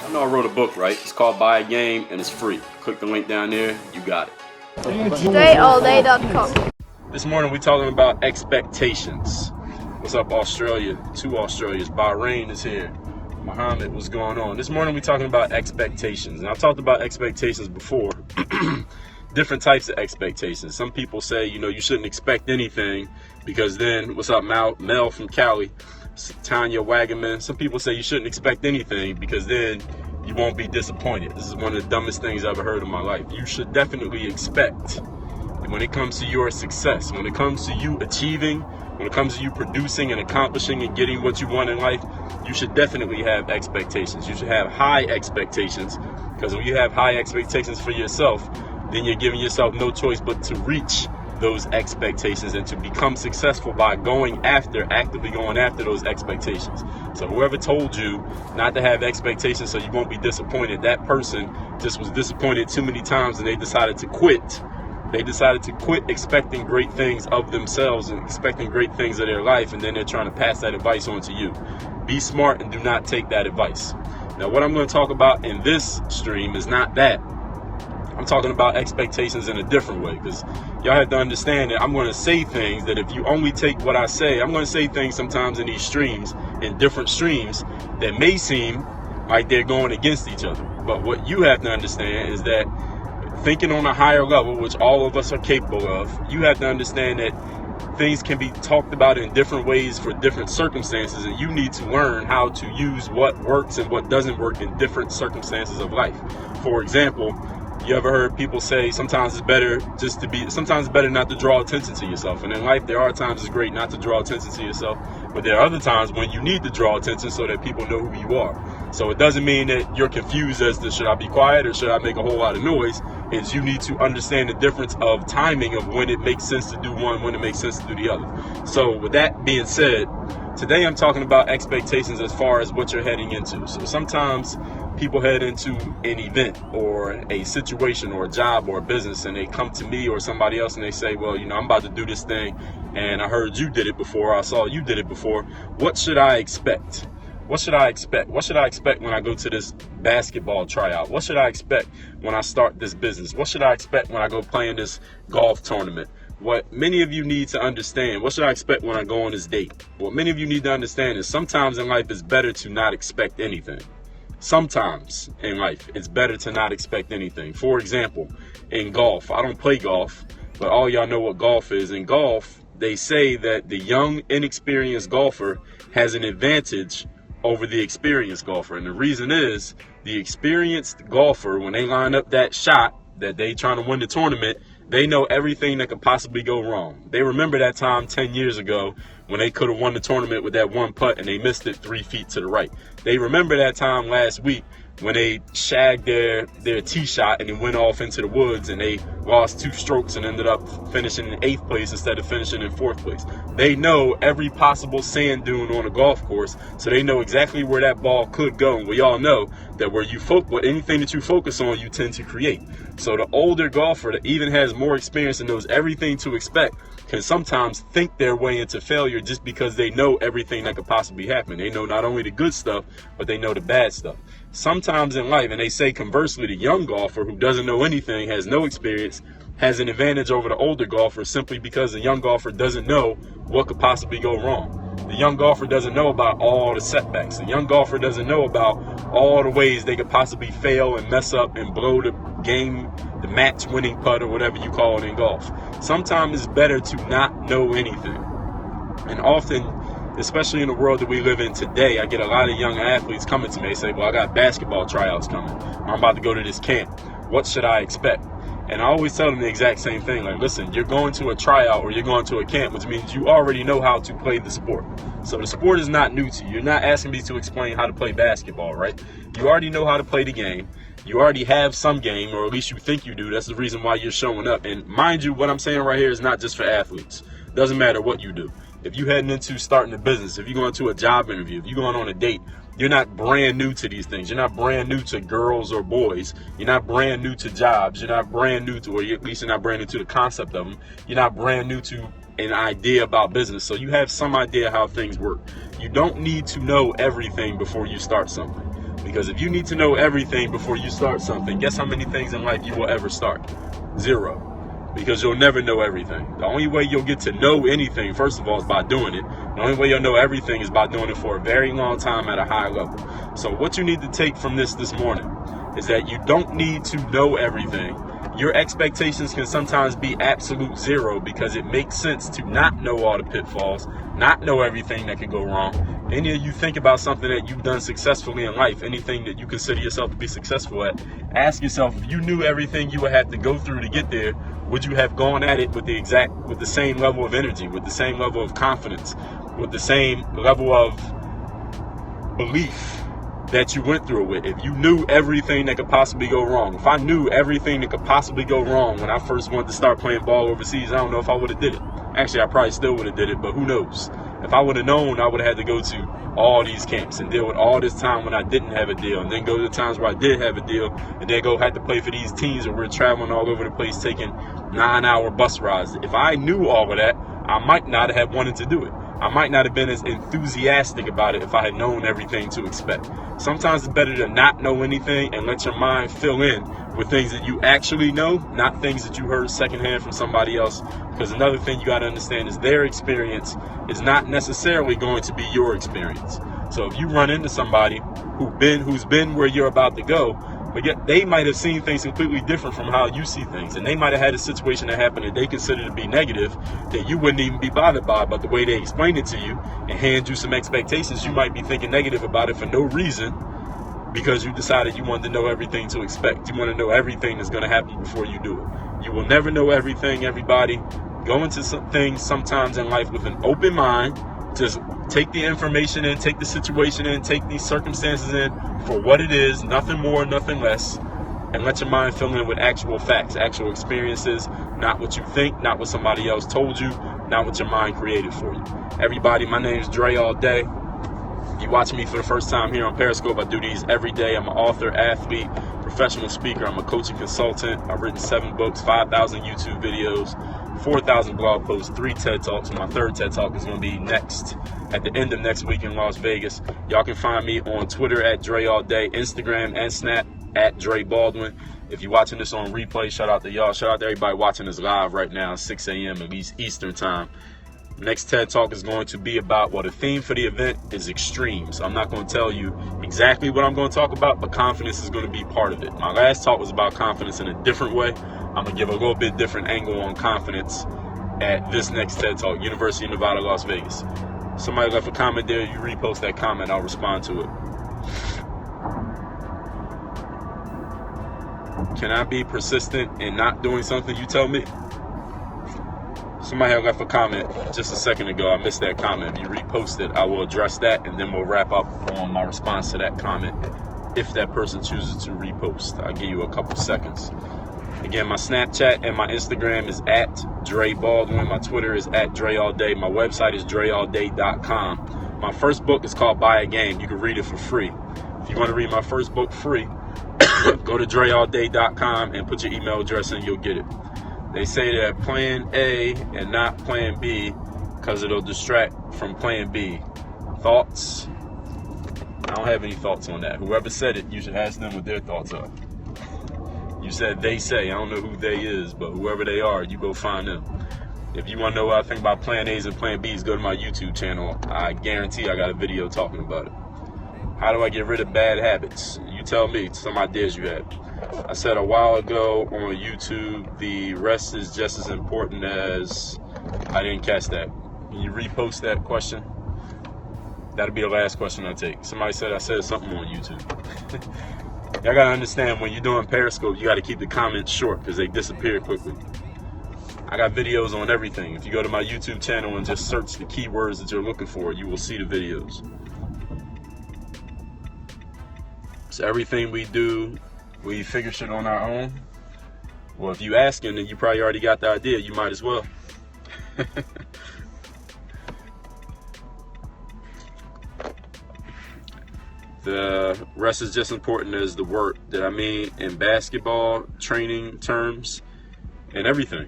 I know I wrote a book, right? It's called Buy a Game, and it's free. Click the link down there, you got it. DreAllDay.com. This morning we're talking about expectations. What's up, Australia? 2 Australias. Bahrain is here. Muhammad, what's going on? This morning we're talking about expectations. And I've talked about expectations before. Different types of expectations. Some people say, you shouldn't expect anything because then, what's up, Mel from Cali? Tanya Wagonman. Some people say you shouldn't expect anything because then you won't be disappointed. This is one of the dumbest things I've ever heard in my life. You should definitely expect. When it comes to your success, when it comes to you achieving, when it comes to you producing and accomplishing and getting what you want in life, you should definitely have expectations. You should have high expectations, because when you have high expectations for yourself, then you're giving yourself no choice but to reach those expectations and to become successful by actively going after those expectations. So whoever told you not to have expectations so you won't be disappointed, that person just was disappointed too many times and they decided to quit. They decided to quit expecting great things of themselves and expecting great things of their life, and then they're trying to pass that advice on to you. Be smart and do not take that advice. Now, what I'm going to talk about in this stream is not that. I'm talking about expectations in a different way, because y'all have to understand that I'm going to say things that if you only take what I say, I'm going to say things sometimes in these streams, in different streams, that may seem like they're going against each other. But what you have to understand is that thinking on a higher level, which all of us are capable of, you have to understand that things can be talked about in different ways for different circumstances, and you need to learn how to use what works and what doesn't work in different circumstances of life. For example, you ever heard people say sometimes it's better not to draw attention to yourself? And in life, there are times it's great not to draw attention to yourself, but there are other times when you need to draw attention so that people know who you are. So it doesn't mean that you're confused as to should I be quiet or should I make a whole lot of noise. It's you need to understand the difference of timing of when it makes sense to do one, when it makes sense to do the other. So with that being said, today I'm talking about expectations as far as what you're heading into. So sometimes people head into an event or a situation or a job or a business, and they come to me or somebody else and they say, well, I'm about to do this thing and I heard you did it before, I saw you did it before. What should I expect? What should I expect? What should I expect when I go to this basketball tryout? What should I expect when I start this business? What should I expect when I go play in this golf tournament? What many of you need to understand, what should I expect when I go on this date? What many of you need to understand is sometimes in life it's better to not expect anything. Sometimes in life it's better to not expect anything. For example, in golf, I don't play golf, but all y'all know what golf is. In golf, they say that the young, inexperienced golfer has an advantage over the experienced golfer. And the reason is the experienced golfer, when they line up that shot that they trying to win the tournament, they know everything that could possibly go wrong. They remember that time 10 years ago when they could have won the tournament with that one putt and they missed it 3 feet to the right. They remember that time last week when they shagged their tee shot and it went off into the woods and they lost 2 strokes and ended up finishing in 8th place instead of finishing in 4th place. They know every possible sand dune on a golf course, so they know exactly where that ball could go. And we all know that where you anything that you focus on, you tend to create. So the older golfer that even has more experience and knows everything to expect can sometimes think their way into failure just because they know everything that could possibly happen. They know not only the good stuff, but they know the bad stuff. Sometimes in life, and they say conversely, the young golfer who doesn't know anything, has no experience, has an advantage over the older golfer simply because the young golfer doesn't know what could possibly go wrong. The young golfer doesn't know about all the setbacks. The young golfer doesn't know about all the ways they could possibly fail and mess up and blow the game, the match winning putt or whatever you call it in golf. Sometimes it's better to not know anything. And often, especially in the world that we live in today, I get a lot of young athletes coming to me. They say, well, I got basketball tryouts coming. I'm about to go to this camp. What should I expect? And I always tell them the exact same thing. Like, listen, you're going to a tryout or you're going to a camp, which means you already know how to play the sport. So the sport is not new to you. You're not asking me to explain how to play basketball, right? You already know how to play the game. You already have some game, or at least you think you do. That's the reason why you're showing up. And mind you, what I'm saying right here is not just for athletes. Doesn't matter what you do. If you're heading into starting a business, if you're going to a job interview, if you're going on a date, you're not brand new to these things. You're not brand new to girls or boys. You're not brand new to jobs. You're not brand new to, or at least you're not brand new to the concept of them. You're not brand new to an idea about business. So you have some idea how things work. You don't need to know everything before you start something. Because if you need to know everything before you start something, guess how many things in life you will ever start? 0. Because you'll never know everything. The only way you'll get to know anything, first of all, is by doing it. The only way you'll know everything is by doing it for a very long time at a high level. So what you need to take from this morning is that you don't need to know everything. Your expectations can sometimes be absolute 0 because it makes sense to not know all the pitfalls, not know everything that could go wrong. Any of you think about something that you've done successfully in life, anything that you consider yourself to be successful at, ask yourself, if you knew everything you would have to go through to get there, would you have gone at it with the same level of energy, with the same level of confidence, with the same level of belief that you went through it with? If you knew everything that could possibly go wrong, if I knew everything that could possibly go wrong when I first wanted to start playing ball overseas, I don't know if I would have did it. Actually, I probably still would have did it, but who knows? If I would have known, I would have had to go to all these camps and deal with all this time when I didn't have a deal, and then go to the times where I did have a deal, and then go have to play for these teams where we're traveling all over the place taking 9-hour bus rides. If I knew all of that, I might not have wanted to do it. I might not have been as enthusiastic about it if I had known everything to expect. Sometimes it's better to not know anything and let your mind fill in with things that you actually know, not things that you heard secondhand from somebody else. Because another thing you got to understand is their experience is not necessarily going to be your experience. So if you run into somebody who's been where you're about to go, but yet they might have seen things completely different from how you see things, and they might have had a situation that happened that they consider to be negative that you wouldn't even be bothered by, but the way they explain it to you and hand you some expectations, you might be thinking negative about it for no reason, because you decided you wanted to know everything to expect. You want to know everything that's going to happen before you do it. You will never know everything, everybody. Go into some things sometimes in life with an open mind. Just take the information in, take the situation in, take these circumstances in for what it is, nothing more, nothing less, and let your mind fill in with actual facts, actual experiences, not what you think, not what somebody else told you, not what your mind created for you. Everybody, my name is Dre All Day. If you're watching me for the first time here on Periscope, I do these every day. I'm an author, athlete, professional speaker. I'm a coaching consultant. I've written 7 books, 5,000 YouTube videos, 4,000 blog posts, 3 TED Talks, and my 3rd TED Talk is going to be next at the end of next week in Las Vegas. Y'all can find me on Twitter at Dre All Day, Instagram and Snap at Dre Baldwin. If you're watching this on replay, shout out to y'all. Shout out to everybody watching this live right now, 6 a.m. at least Eastern time. Next TED Talk is going to be about, well, the theme for the event is extremes. I'm not going to tell you exactly what I'm going to talk about, but confidence is going to be part of it. My last talk was about confidence in a different way. I'm going to give a little bit different angle on confidence at this next TED Talk, University of Nevada, Las Vegas. Somebody left a comment there. You repost that comment, I'll respond to it. Can I be persistent in not doing something you tell me? Somebody had left a comment just a second ago. I missed that comment. If you repost it, I will address that, and then we'll wrap up on my response to that comment if that person chooses to repost. I'll give you a couple seconds. Again, my Snapchat and my Instagram is at Dre Baldwin. My Twitter is at Dre All Day. My website is dreallday.com. My first book is called Buy a Game. You can read it for free. If you want to read my first book free, go to dreallday.com and put your email address in. You'll get it. They say that plan A and not plan B because it'll distract from plan B. Thoughts? I don't have any thoughts on that. Whoever said it, you should ask them what their thoughts are. You said they say. I don't know who they is, but whoever they are, you go find them. If you want to know what I think about plan A's and plan B's, go to my YouTube channel. I guarantee I got a video talking about it. How do I get rid of bad habits? You tell me some ideas you have. I said a while ago on YouTube, the rest is just as important as... I didn't catch that. Can you repost that question? That'll be the last question I take. Somebody said I said something on YouTube. Y'all gotta understand, when you're doing Periscope, you gotta keep the comments short because they disappear quickly. I got videos on everything. If you go to my YouTube channel and just search the keywords that you're looking for, you will see the videos. So everything we do, we figure shit on our own. Well, if you asking, then you probably already got the idea. You might as well. The rest is just important as the work that I mean in basketball, training terms, and everything.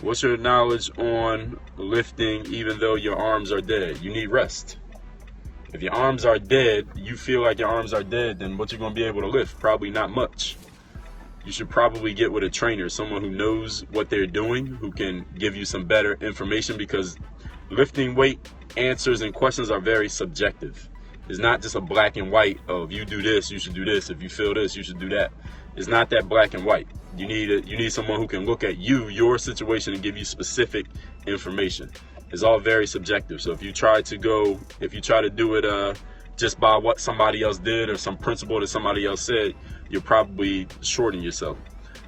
What's your knowledge on lifting even though your arms are dead? You need rest. If your arms are dead, you feel like your arms are dead, then what you're going to be able to lift? Probably not much. You should probably get with a trainer, someone who knows what they're doing, who can give you some better information, because lifting weight answers and questions are very subjective. It's not just a black and white of you do this, you should do this. If you feel this, you should do that. It's not that black and white. You need someone who can look at your situation, and give you specific information. It's all very subjective. So if you try to do it just by what somebody else did or some principle that somebody else said, you're probably shorting yourself.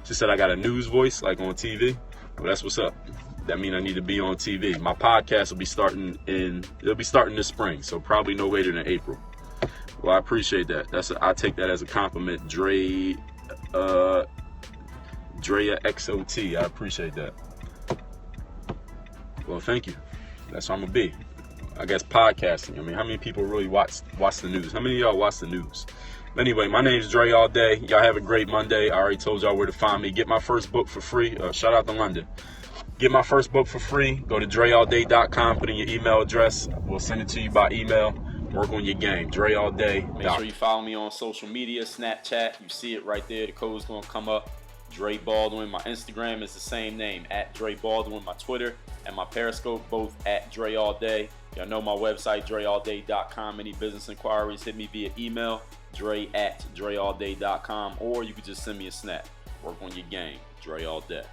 She said I got a news voice like on TV. Well, that's what's up. That means I need to be on TV. My podcast will be starting this spring, so probably no later than April. Well, I appreciate that. I take that as a compliment. Drea XOT. I appreciate that. Well, thank you. That's what I'm gonna be. I guess podcasting. I mean, how many people really watch the news? How many of y'all watch the news? Anyway, my name is Dre All Day. Y'all have a great Monday. I already told y'all where to find me. Get my first book for free. Shout out to London. Get my first book for free. Go to dreallday.com. Put in your email address. We'll send it to you by email. Work on your game. Dre All Day. Make sure you follow me on social media, Snapchat. You see it right there. The code's gonna come up. Dre Baldwin. My Instagram is the same name, at Dre Baldwin. My Twitter and my Periscope, both at Dre All Day. Y'all know my website, dreallday.com. Any business inquiries, hit me via email, dre@dreallday.com, or you can just send me a snap. Work on your game. Dre All Day.